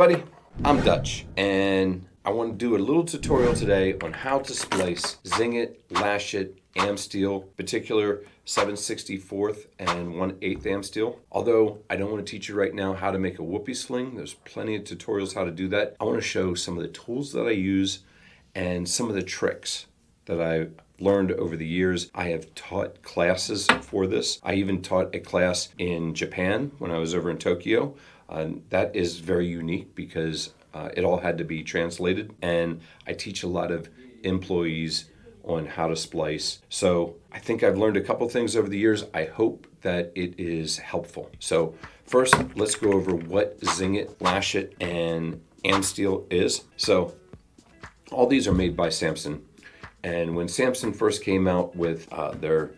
everybody, I'm Dutch, and I want to do a little tutorial today on how to splice Zingit, Lashit, Amsteel, particular 7/64 and 1/8 Amsteel. Although I don't want to teach you right now how to make a whoopee sling, there's plenty of tutorials how to do that. I want to show some of the tools that I use and some of the tricks that I've learned over the years. I have taught classes for this. I even taught a class in Japan when I was over in Tokyo. That is very unique because it all had to be translated, and I teach a lot of employees on how to splice. So I think I've learned a couple things over the years. I hope that it is helpful. So first, let's go over what Zingit, Lashit, and Amsteel is. So all these are made by Samson. And when Samson first came out with their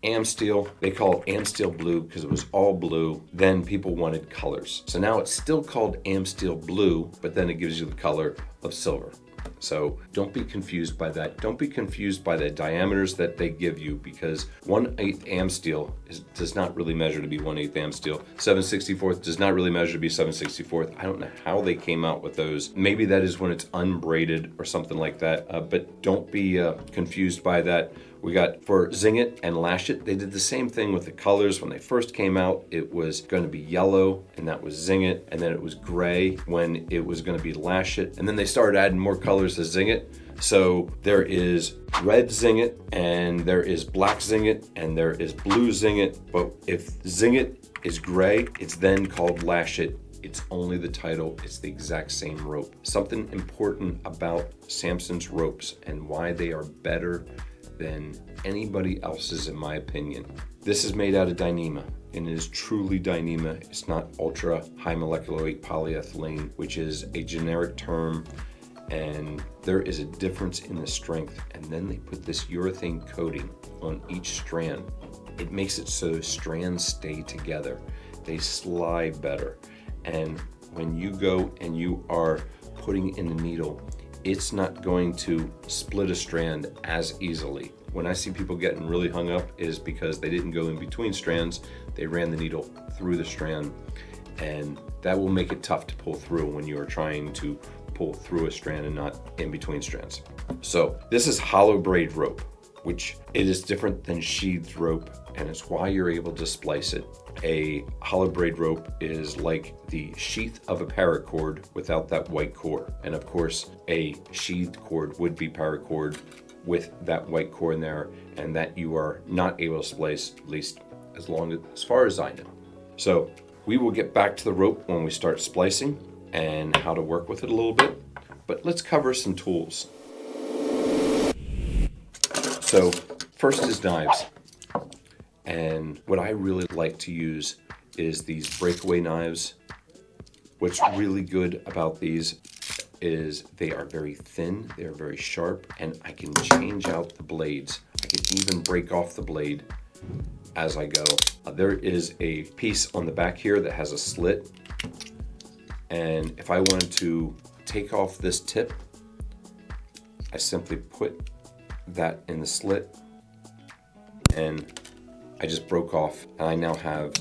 Amsteel, they call it Amsteel Blue because it was all blue. Then people wanted colors. So now it's still called Amsteel Blue, but then it gives you the color of silver. So don't be confused by that. Don't be confused by the diameters that they give you, because 1/8 Amsteel does not really measure to be 1/8 Amsteel. 7/64 does not really measure to be 7/64. I don't know how they came out with those. Maybe that is when it's unbraided or something like that, but don't be confused by that. We got for Zingit and Lashit, they did the same thing with the colors. When they first came out, it was going to be yellow, and that was Zingit, and then it was gray when it was going to be Lashit, and then they started adding more colors to Zingit. So there is red Zingit, and there is black Zingit, and there is blue Zingit. But if Zingit is gray, it's then called Lashit. It's only the title, it's the exact same rope. Something important about Samson's ropes and why they are better than anybody else's, in my opinion. This is made out of Dyneema, and it is truly Dyneema. It's not ultra high molecular weight polyethylene, which is a generic term, and there is a difference in the strength. And then they put this urethane coating on each strand. It makes it so strands stay together. They slide better. And when you go and you are putting in a needle, it's not going to split a strand as easily. When I see people getting really hung up, it is because they didn't go in between strands. They ran the needle through the strand, and that will make it tough to pull through when you are trying to pull through a strand and not in between strands. So this is hollow braid rope, which it is different than sheathed rope, and it's why you're able to splice it. A hollow braid rope is like the sheath of a paracord without that white core. And of course, a sheathed cord would be paracord with that white core in there, and that you are not able to splice, at least as far as I know. So we will get back to the rope when we start splicing and how to work with it a little bit, but let's cover some tools. So first is knives. And what I really like to use is these breakaway knives. What's really good about these is they are very thin, they are very sharp, and I can change out the blades. I can even break off the blade as I go. There is a piece on the back here that has a slit, and if I wanted to take off this tip, I simply put that in the slit, and I just broke off, and I now have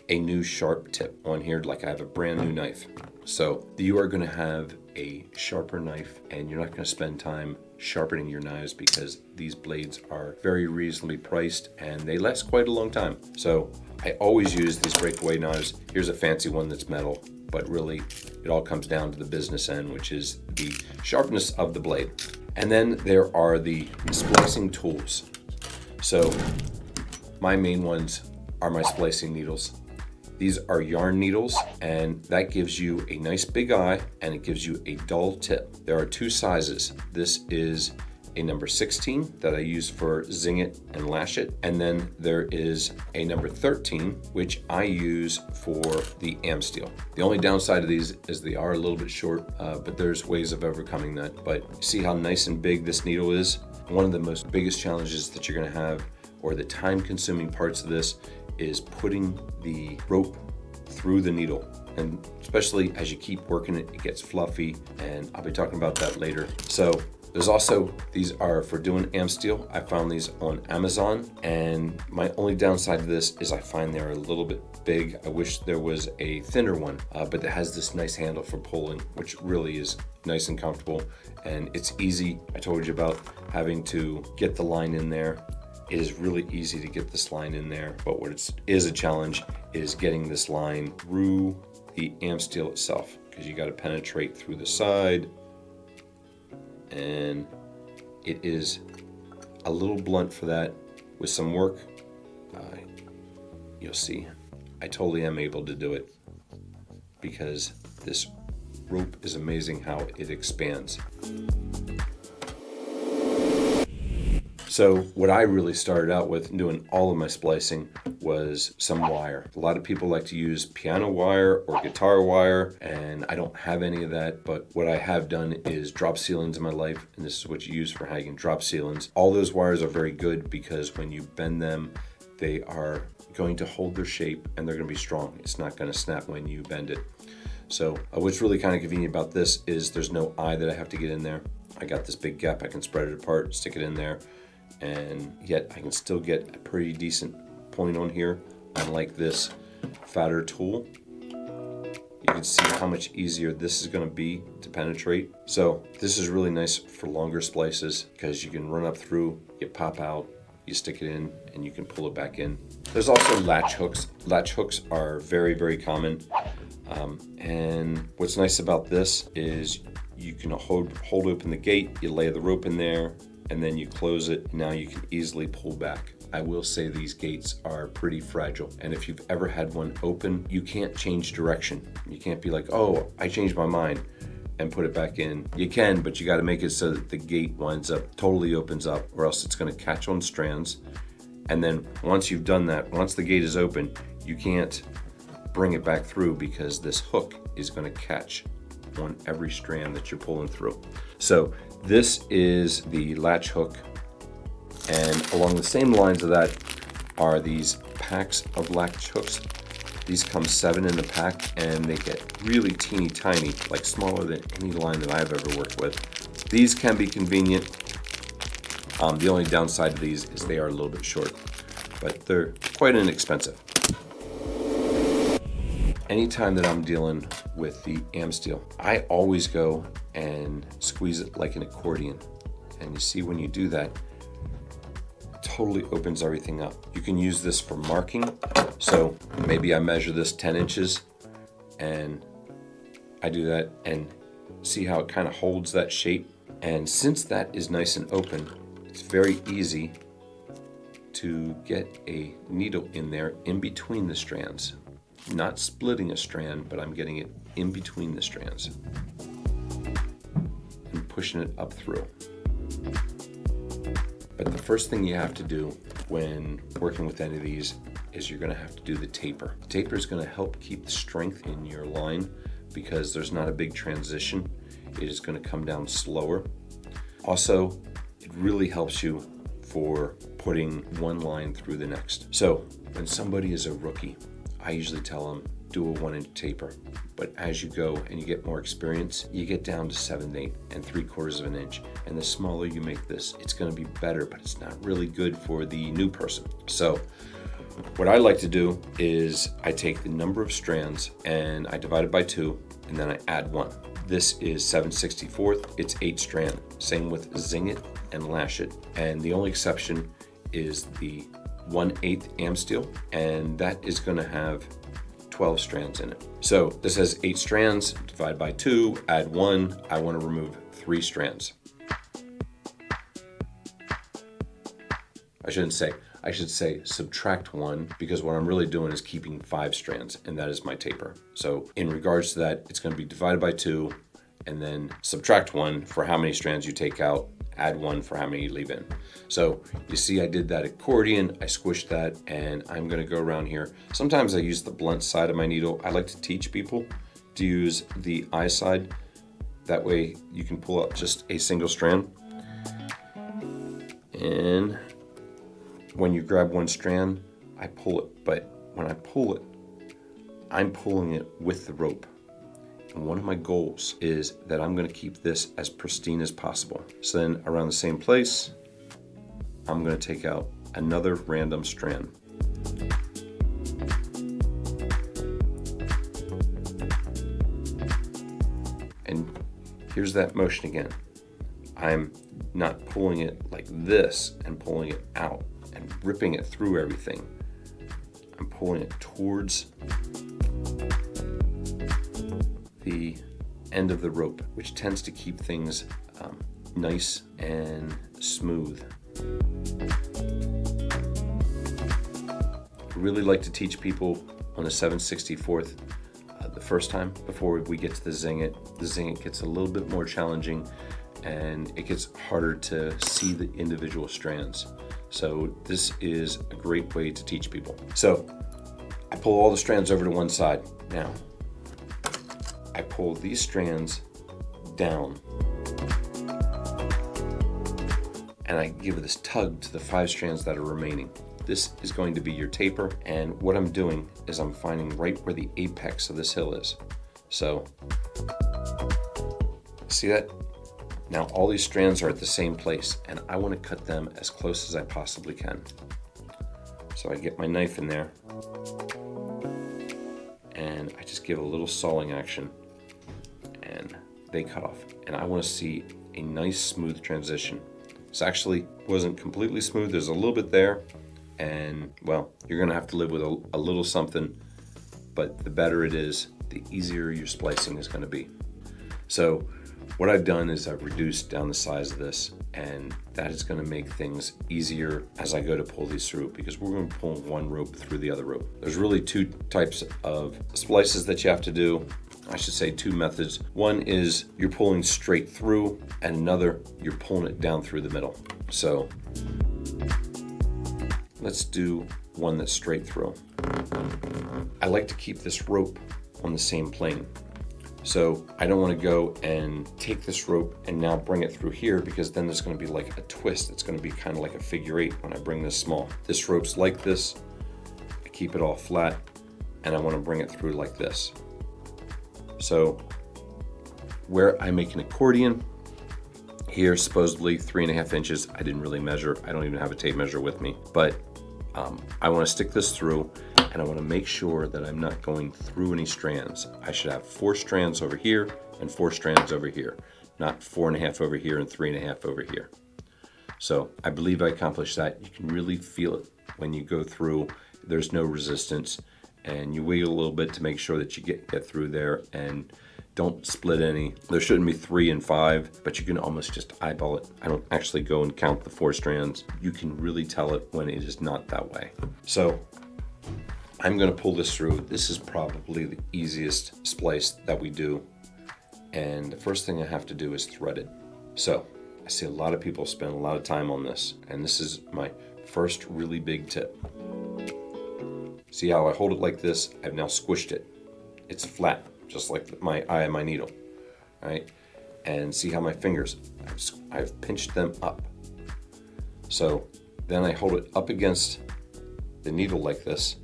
a new sharp tip on here, like I have a brand new knife. So you are gonna have a sharper knife, and you're not gonna spend time sharpening your knives because these blades are very reasonably priced and they last quite a long time. So I always use these breakaway knives. Here's a fancy one that's metal, but really it all comes down to the business end, which is the sharpness of the blade. And then there are the splicing tools. So my main ones are my splicing needles. These are yarn needles, and that gives you a nice big eye, and it gives you a dull tip. There are two sizes. This is a number 16 that I use for Zingit and Lashit, and then there is a number 13, which I use for the Amsteel. The only downside of these is they are a little bit short, but there's ways of overcoming that. But see how nice and big this needle is? One of the most biggest challenges that you're gonna have, or the time-consuming parts of this, is putting the rope through the needle. And especially as you keep working it, it gets fluffy, and I'll be talking about that later. So There's also, these are for doing Amsteel. I found these on Amazon, and my only downside to this is I find they're a little bit big. I wish there was a thinner one, but it has this nice handle for pulling, which really is nice and comfortable, and it's easy. I told you about having to get the line in there. It is really easy to get this line in there, but what is a challenge is getting this line through the Amsteel itself, because you got to penetrate through the side, and it is a little blunt for that. With some work, you'll see I totally am able to do it, because this rope is amazing how it expands. So what I really started out with doing all of my splicing was some wire. A lot of people like to use piano wire or guitar wire, and I don't have any of that, but what I have done is drop ceilings in my life, and this is what you use for hanging drop ceilings. All those wires are very good because when you bend them, they are going to hold their shape and they're going to be strong. It's not going to snap when you bend it. So what's really kind of convenient about this is there's no eye that I have to get in there. I got this big gap, I can spread it apart, stick it in there, and yet I can still get a pretty decent point on here. Unlike this fatter tool, you can see how much easier this is going to be to penetrate. So this is really nice for longer splices because you can run up through, you pop out, you stick it in, and you can pull it back in. There's also latch hooks. Latch hooks are very, very common. And what's nice about this is you can hold open the gate, you lay the rope in there, and then you close it. Now you can easily pull back. I will say these gates are pretty fragile, and if you've ever had one open, you can't change direction. You can't be like, oh, I changed my mind, and put it back in. You can, but you got to make it so that the gate winds up, totally opens up, or else it's going to catch on strands. And then once you've done that, once the gate is open, you can't bring it back through because this hook is going to catch on every strand that you're pulling through. So this is the latch hook, and along the same lines of that are these packs of latch hooks. These come 7 in the pack, and they get really teeny tiny, like smaller than any line that I've ever worked with. These can be convenient. The only downside to these is they are a little bit short, but they're quite inexpensive. Anytime that I'm dealing with the Amsteel, I always go and squeeze it like an accordion. And you see when you do that, it totally opens everything up. You can use this for marking. So maybe I measure this 10 inches and I do that, and see how it kind of holds that shape. And since that is nice and open, it's very easy to get a needle in there in between the strands. Not splitting a strand, but I'm getting it in between the strands and pushing it up through. But the first thing you have to do when working with any of these is you're going to have to do the taper. The taper is going to help keep the strength in your line because there's not a big transition. It is going to come down slower. Also, it really helps you for putting one line through the next. So when somebody is a rookie, I usually tell them, do a 1-inch taper. But as you go and you get more experience, you get down to 7/8 and 3/4 of an inch. And the smaller you make this, it's gonna be better, but it's not really good for the new person. So what I like to do is I take the number of strands and I divide it by 2, and then I add 1. This is 7/64, it's 8 strand. Same with Zingit and Lashit. And the only exception is the 1/8 Amsteel, and that is going to have 12 strands in it. So this has 8 strands, divide by 2, add 1. I want to remove 3 strands. I should say subtract 1, because what I'm really doing is keeping 5 strands, and that is my taper. So in regards to that, it's going to be divided by 2, and then subtract 1 for how many strands you take out, add 1 for how many you leave in. So you see I did that accordion, I squished that, and I'm going to go around here. Sometimes I use the blunt side of my needle. I like to teach people to use the eye side. That way you can pull out just a single strand. And when you grab one strand, I pull it, but when I pull it, I'm pulling it with the rope. And one of my goals is that I'm going to keep this as pristine as possible. So then around the same place, I'm going to take out another random strand. And here's that motion again. I'm not pulling it like this and pulling it out and ripping it through everything. I'm pulling it towards the end of the rope, which tends to keep things nice and smooth. I really like to teach people on the 7/64th the first time before we get to the Zingit. The Zingit gets a little bit more challenging and it gets harder to see the individual strands. So this is a great way to teach people. So I pull all the strands over to one side. Now, I pull these strands down and I give this tug to the 5 strands that are remaining. This is going to be your taper, and what I'm doing is I'm finding right where the apex of this hill is. So, see that? Now all these strands are at the same place, and I want to cut them as close as I possibly can. So I get my knife in there, and I just give a little sawing action, and they cut off. And I want to see a nice smooth transition. This actually wasn't completely smooth. There's a little bit there, and well, you're gonna have to live with a little something, but the better it is, the easier your splicing is gonna be. So what I've done is I've reduced down the size of this, and that is gonna make things easier as I go to pull these through, because we're gonna pull one rope through the other rope. There's really 2 types of splices that you have to do. I should say 2 methods. One is you're pulling straight through, and another, you're pulling it down through the middle. So let's do one that's straight through. I like to keep this rope on the same plane. So I don't want to go and take this rope and now bring it through here, because then there's going to be like a twist. It's going to be kind of like a figure 8 when I bring this small. This rope's like this. I keep it all flat, and I want to bring it through like this. So where I make an accordion, here supposedly 3.5 inches. I didn't really measure. I don't even have a tape measure with me, but I want to stick this through, and I want to make sure that I'm not going through any strands. I should have 4 strands over here and 4 strands over here, not 4.5 over here and 3.5 over here. So I believe I accomplished that. You can really feel it when you go through. There's no resistance, and you wiggle a little bit to make sure that you get through there, and don't split any. There shouldn't be 3 and 5, but you can almost just eyeball it. I don't actually go and count the 4 strands. You can really tell it when it is not that way. So I'm gonna pull this through. This is probably the easiest splice that we do. And the first thing I have to do is thread it. So I see a lot of people spend a lot of time on this, and this is my first really big tip. See how I hold it like this? I've now squished it. It's flat, just like my eye and my needle, all right? And see how my fingers, I've pinched them up. So then I hold it up against the needle like this,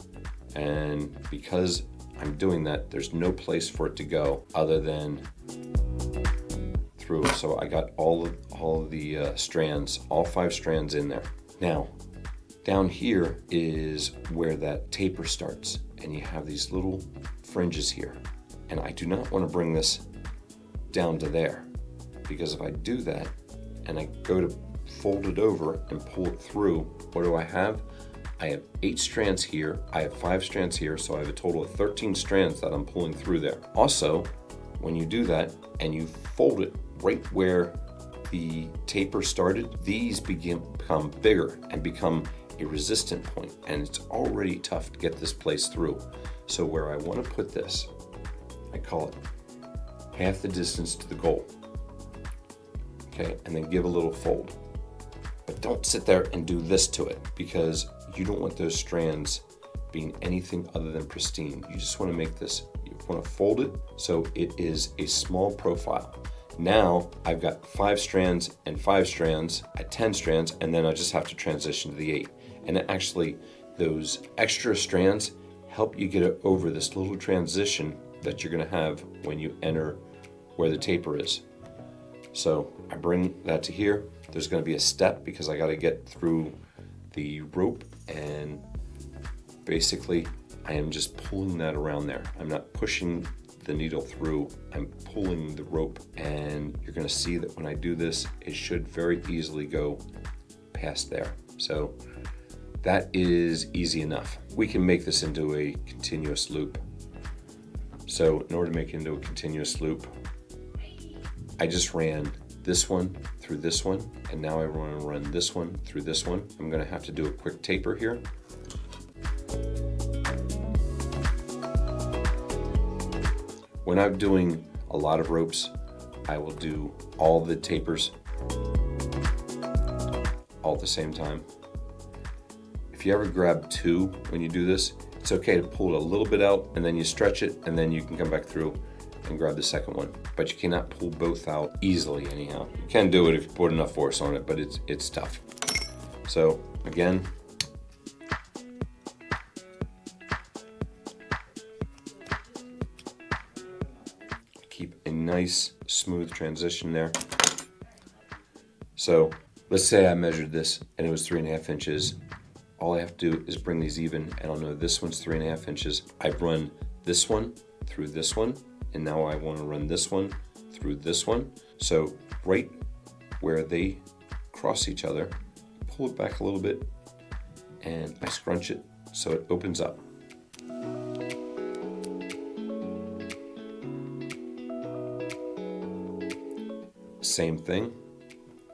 and because I'm doing that, there's no place for it to go other than through. So I got all of the strands, all 5 strands in there. Now, down here is where that taper starts, and you have these little fringes here. And I do not want to bring this down to there, because if I do that and I go to fold it over and pull it through, what do I have? I have 8 strands here, I have 5 strands here, so I have a total of 13 strands that I'm pulling through there. Also, when you do that and you fold it right where the taper started, these become bigger and become a resistant point, and it's already tough to get this place through. So where I want to put this, I call it half the distance to the goal. Okay, and then give a little fold. But don't sit there and do this to it, because you don't want those strands being anything other than pristine. You just want to make this, you want to fold it so it is a small profile. Now I've got 5 strands and 5 strands at 10 strands, and then I just have to transition to the 8. And actually, those extra strands help you get over this little transition that you're going to have when you enter where the taper is. So I bring that to here. There's going to be a step because I got to get through the rope, and basically I am just pulling that around there. I'm not pushing the needle through, I'm pulling the rope, and you're going to see that when I do this, it should very easily go past there. So that is easy enough. We can make this into a continuous loop. So in order to make it into a continuous loop, I just ran this one through this one, and now I want to run this one through this one. I'm going to have to do a quick taper here. When I'm doing a lot of ropes, I will do all the tapers all at the same time. If you ever grab two when you do this, it's okay to pull it a little bit out and then you stretch it, and then you can come back through and grab the second one. But you cannot pull both out easily anyhow. You can do it if you put enough force on it, but it's tough. So again, keep a nice smooth transition there. So let's say I measured this and it was 3.5 inches. All I have to do is bring these even, and I'll know this one's 3.5 inches. I've run this one through this one, and now I want to run this one through this one. So right where they cross each other, pull it back a little bit, and I scrunch it so it opens up. Same thing.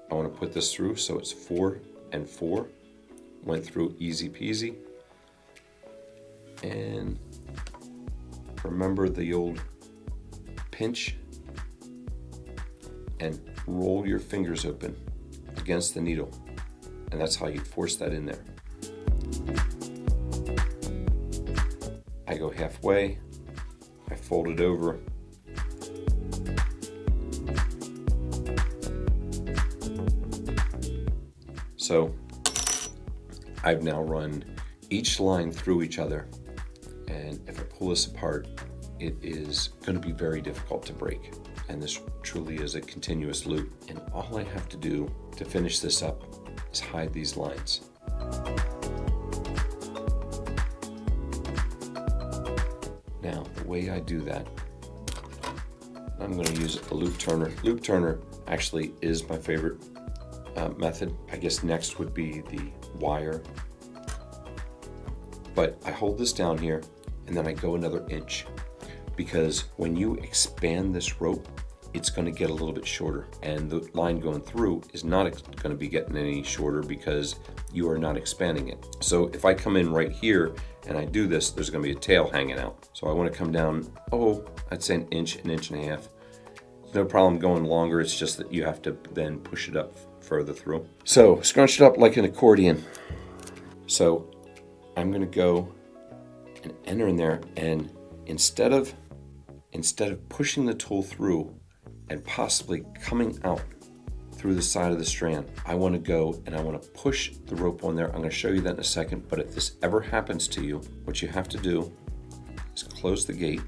I want to put this through so it's 4 and 4. Went through easy peasy. And remember the old pinch and roll your fingers open against the needle. And that's how you force that in there. I go halfway, I fold it over, so I've now run each line through each other, and if I pull this apart, it is going to be very difficult to break. And this truly is a continuous loop, and all I have to do to finish this up is hide these lines. Now, the way I do that, I'm going to use a loop turner. Loop turner actually is my favorite method. I guess next would be the wire. But I hold this down here and then I go another inch, because when you expand this rope, it's going to get a little bit shorter, and the line going through is not going to be getting any shorter because you are not expanding it. So if I come in right here and I do this, there's going to be a tail hanging out. So I want to come down, I'd say an inch and a half. No problem going longer, it's just that you have to then push it up further through. So scrunch it up like an accordion. So I'm going to go and enter in there, and instead of pushing the tool through and possibly coming out through the side of the strand, I want to go and I want to push the rope on there. I'm going to show you that in a second, but if this ever happens to you, what you have to do is close the gate,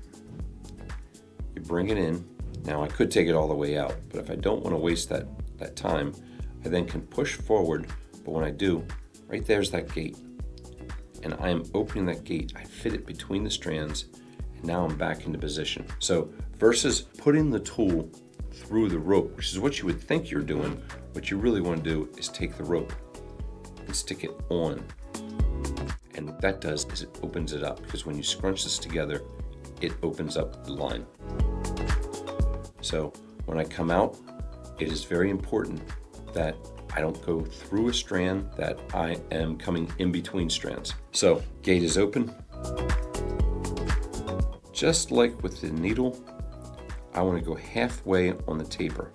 you bring it in. Now I could take it all the way out, but if I don't want to waste that time, I then can push forward, but when I do, right there's that gate. And I am opening that gate, I fit it between the strands, and now I'm back into position. So versus putting the tool through the rope, which is what you would think you're doing, what you really want to do is take the rope and stick it on. And what that does is it opens it up, because when you scrunch this together, it opens up the line. So when I come out, it is very important that I don't go through a strand, that I am coming in between strands. So gate is open. Just like with the needle, I want to go halfway on the taper,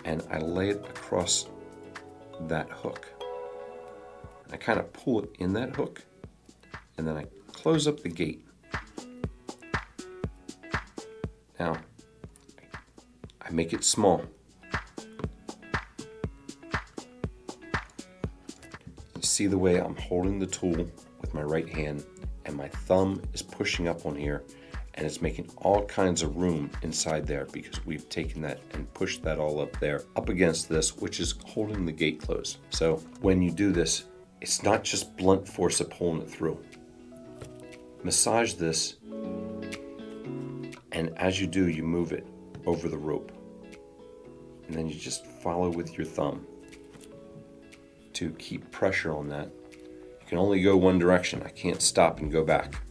and I lay it across that hook. I kind of pull it in that hook, and then I close up the gate. Now, I make it small. You see the way I'm holding the tool with my right hand, and my thumb is pushing up on here, and it's making all kinds of room inside there because we've taken that and pushed that all up there, up against this, which is holding the gate closed. So when you do this, it's not just blunt force of pulling it through. Massage this, and as you do, you move it over the rope. And then you just follow with your thumb to keep pressure on that. You can only go one direction. I can't stop and go back.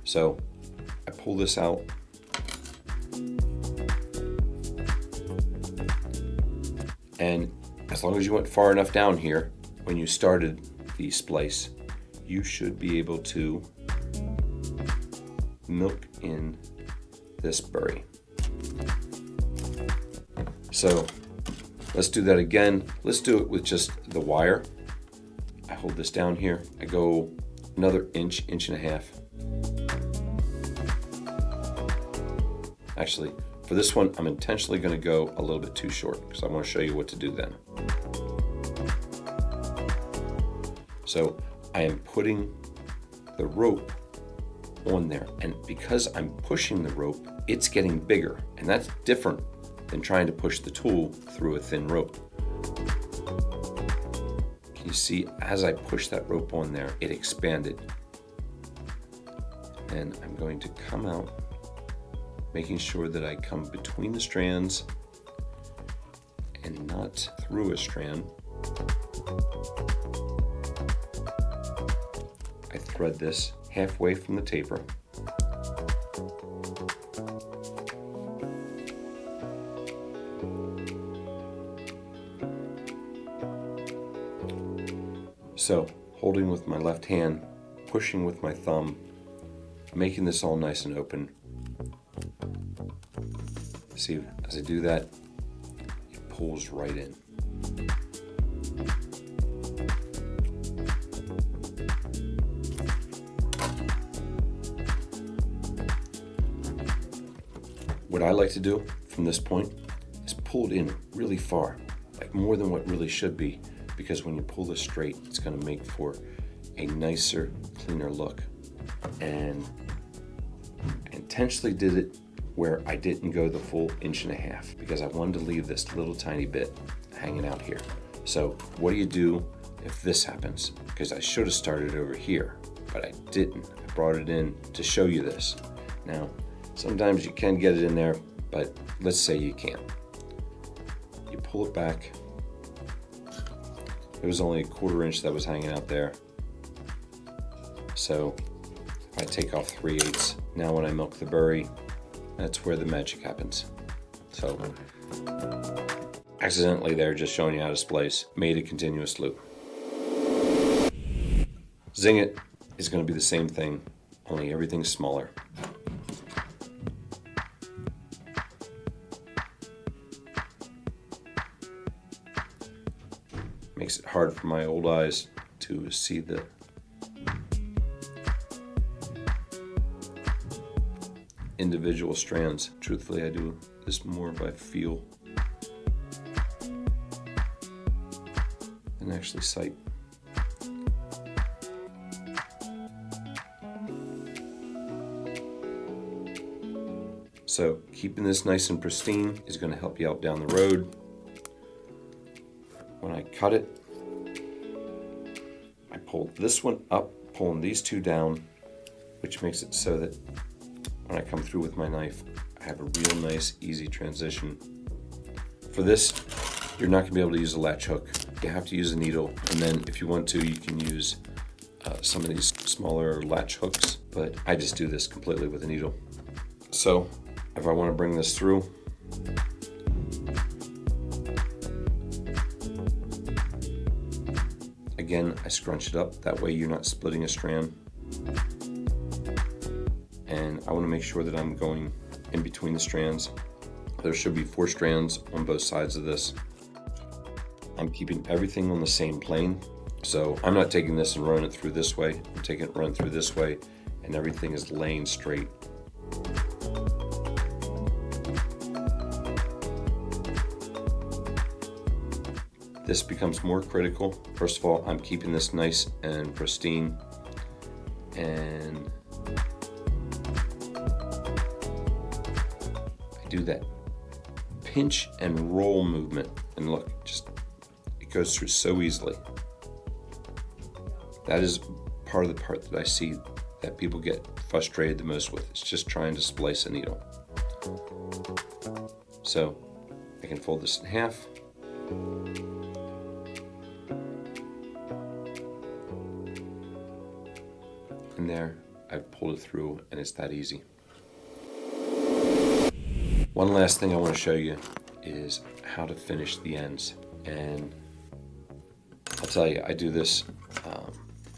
So I pull this out. And as long as you went far enough down here when you started the splice, you should be able to milk in this bury. So let's do that again. Let's do it with just the wire. I hold this down here. I go another inch, inch and a half. Actually, for this one, I'm intentionally going to go a little bit too short because I want to show you what to do then. So I am putting the rope on there, and because I'm pushing the rope, it's getting bigger, and that's different than trying to push the tool through a thin rope. Can you see as I push that rope on there, it expanded? And I'm going to come out, making sure that I come between the strands and not through a strand. I thread this halfway from the taper. So, holding with my left hand, pushing with my thumb, making this all nice and open. See, as I do that, it pulls right in. What I like to do from this point is pull it in really far, like more than what really should be, because when you pull this straight, it's going to make for a nicer, cleaner look. And I intentionally did it where I didn't go the full inch and a half because I wanted to leave this little tiny bit hanging out here. So what do you do if this happens? Because I should have started over here, but I didn't. I brought it in to show you this. Now, sometimes you can get it in there, but let's say you can't. You pull it back. It was only a 1/4 inch that was hanging out there. So if I take off 3/8, now when I milk the bury, that's where the magic happens. So accidentally there, just showing you how to splice, made a continuous loop. Zingit is going to be the same thing, only everything's smaller. Makes it hard for my old eyes to see the individual strands. Truthfully, I do this more by feel than actually sight. So keeping this nice and pristine is going to help you out down the road. When I cut it, I pull this one up, pulling these two down, which makes it so that when I come through with my knife, I have a real nice, easy transition. For this, you're not going to be able to use a latch hook. You have to use a needle, and then if you want to, you can use some of these smaller latch hooks, but I just do this completely with a needle. So if I want to bring this through, again, I scrunch it up. That way you're not splitting a strand. And I want to make sure that I'm going in between the strands. There should be 4 strands on both sides of this. I'm keeping everything on the same plane. So I'm not taking this and running it through this way. I'm taking it run through this way, and everything is laying straight. This becomes more critical. First of all, I'm keeping this nice and pristine, and do that pinch and roll movement. And look, it goes through so easily. That is part of the part that I see that people get frustrated the most with. It's just trying to splice a needle. So I can fold this in half. And there, I've pulled it through, and it's that easy. One last thing I want to show you is how to finish the ends. And I'll tell you, I do this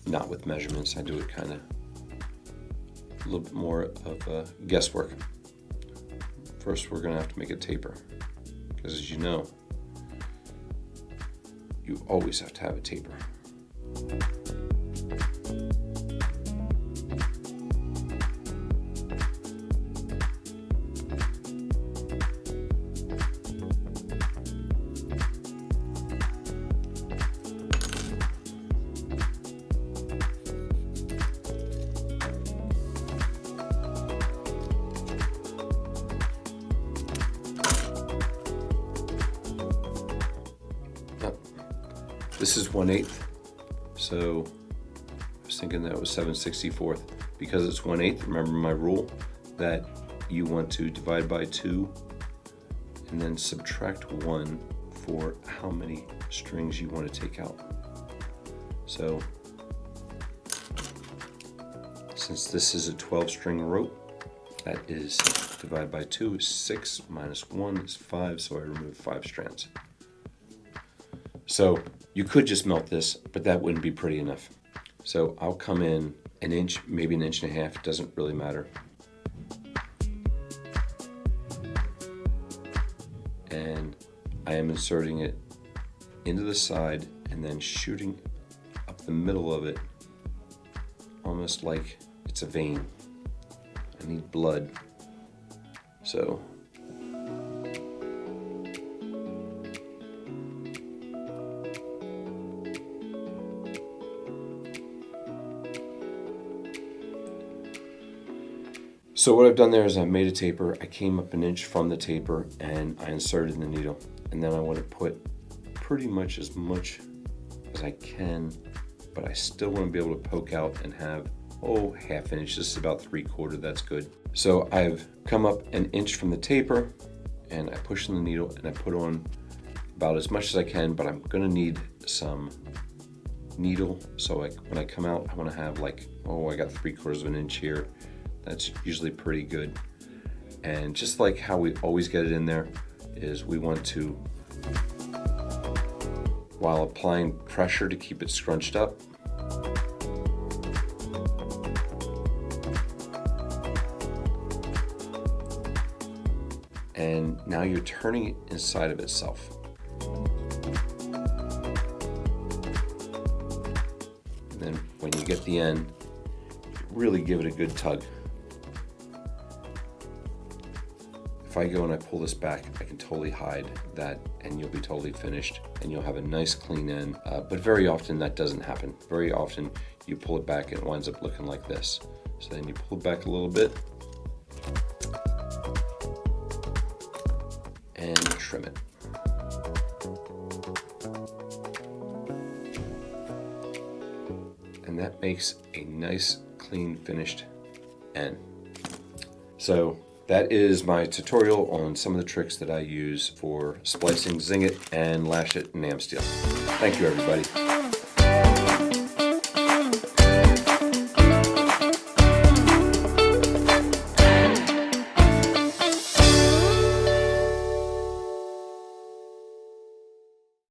not with measurements. I do it kind of a little bit more of guesswork. First, we're going to have to make a taper, because as you know, you always have to have a taper. This is 1/8, so I was thinking that was 7/64. Because it's 1/8, remember my rule that you want to divide by 2 and then subtract 1 for how many strings you want to take out. So since this is a 12-string rope, that is divided by 2 is 6 minus 1 is 5, so I remove 5 strands. So you could just melt this, but that wouldn't be pretty enough. So I'll come in an inch, maybe an inch and a half, it doesn't really matter. And I am inserting it into the side and then shooting up the middle of it, almost like it's a vein. I need blood. So what I've done there is I made a taper. I came up an inch from the taper and I inserted the needle. And then I want to put pretty much as I can, but I still want to be able to poke out and have, half inch. This is about 3/4, that's good. So I've come up an inch from the taper and I push in the needle and I put on about as much as I can, but I'm gonna need some needle. So when I come out, I want to have I got 3/4 of an inch here. That's usually pretty good. And just like how we always get it in there, is we want to, while applying pressure to keep it scrunched up, and now you're turning it inside of itself. And then when you get the end, really give it a good tug. If I go and I pull this back, I can totally hide that and you'll be totally finished and you'll have a nice clean end. But very often that doesn't happen. Very often you pull it back and it winds up looking like this. So then you pull it back a little bit and trim it. And that makes a nice, clean, finished end. So that is my tutorial on some of the tricks that I use for splicing Zingit and Lashit and Amsteel. Thank you, everybody.